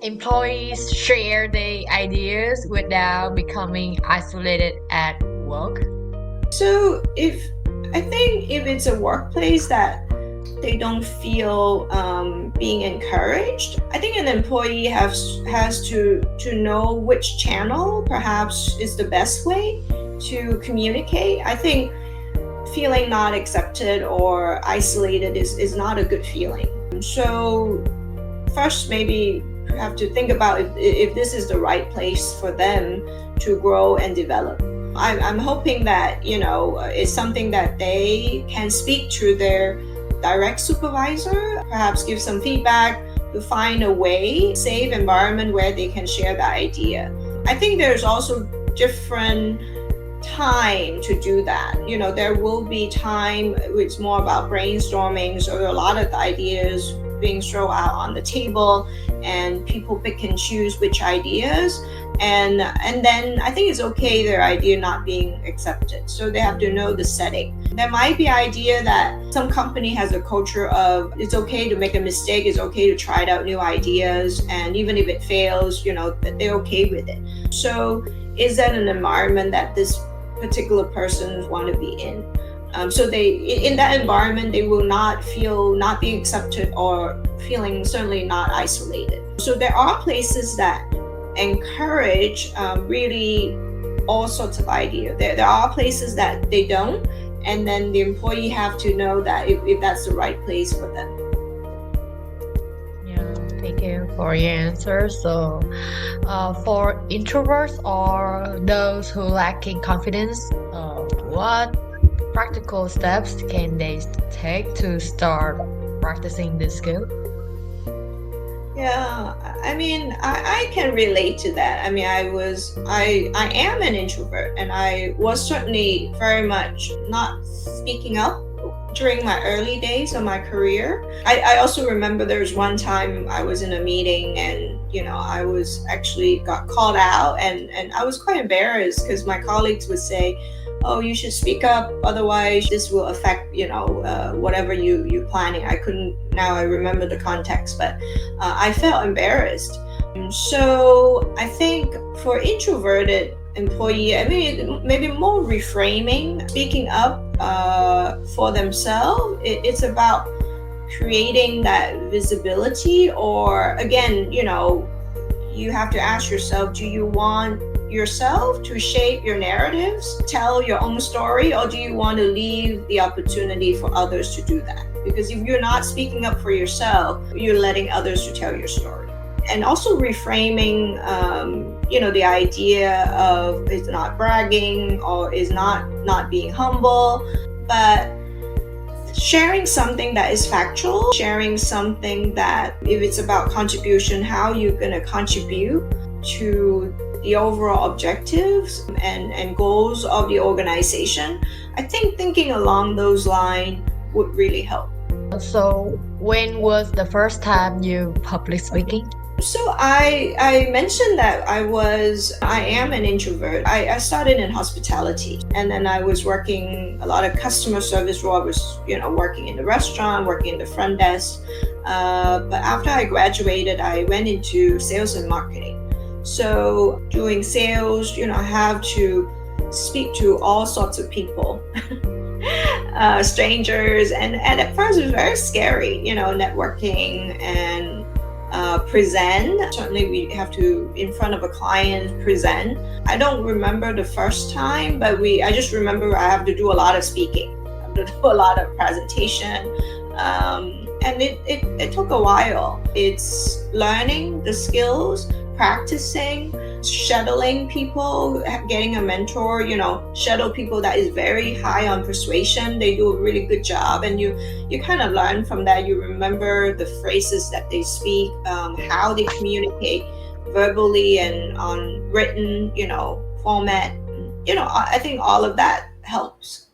employees share their ideas without becoming isolated at work? So I think if it's a workplace that they don't feel being encouraged, I think an employee has to know which channel perhaps is the best way to communicate. I think feeling not accepted or isolated is not a good feeling. So first, maybe you have to think about if this is the right place for them to grow and develop. I'm hoping that, it's something that they can speak to their direct supervisor, perhaps give some feedback to find a way, safe environment where they can share the idea. I think there's also different time to do that. There will be time it's more about brainstorming, so a lot of the ideas being thrown out on the table and people pick and choose which ideas, and then I think it's okay their idea not being accepted, so they have to know the setting. There might be idea that some company has a culture of it's okay to make a mistake, it's okay to try out new ideas, and even if it fails, that they're okay with it. So is that an environment that this particular persons want to be in? So in that environment, they will not feel not being accepted or feeling certainly not isolated. So there are places that encourage really all sorts of ideas. There are places that they don't, and then the employee have to know that if that's the right place for them. Yeah, thank you for your answer. So, for introverts or those who lacking confidence, what practical steps can they take to start practicing this skill? Yeah, I mean, I can relate to that. I mean, I am an introvert, and I was certainly very much not speaking up during my early days of my career. I also remember there was one time I was in a meeting, and I was actually got called out, and I was quite embarrassed because my colleagues would say, oh, you should speak up, otherwise this will affect whatever you planning. I couldn't, now I remember the context, but I felt embarrassed. So I think for introverted employee, I mean, maybe more reframing, speaking up for themselves. It's about creating that visibility, or again, you have to ask yourself, do you want yourself to shape your narratives, tell your own story, or do you want to leave the opportunity for others to do that? Because if you're not speaking up for yourself, you're letting others to tell your story. And also reframing, the idea of is not bragging or is not being humble, but sharing something that is factual, sharing something that if it's about contribution, how you're going to contribute to the overall objectives and goals of the organization. I think thinking along those lines would really help. So, when was the first time you public speaking? So I mentioned that I am an introvert. I started in hospitality, and then I was working a lot of customer service role. I was, working in the restaurant, working in the front desk. But after I graduated, I went into sales and marketing. So doing sales, I have to speak to all sorts of people, strangers, and at first it was very scary, networking and present. Certainly we have to, in front of a client, present. I don't remember the first time, but I just remember I have to do a lot of speaking. I have to do a lot of presentation. And it took a while. It's learning the skills, practicing, shadowing people, getting a mentor, shadow people that is very high on persuasion. They do a really good job, and you kind of learn from that. You remember the phrases that they speak, how they communicate verbally and on written, format. I think all of that helps.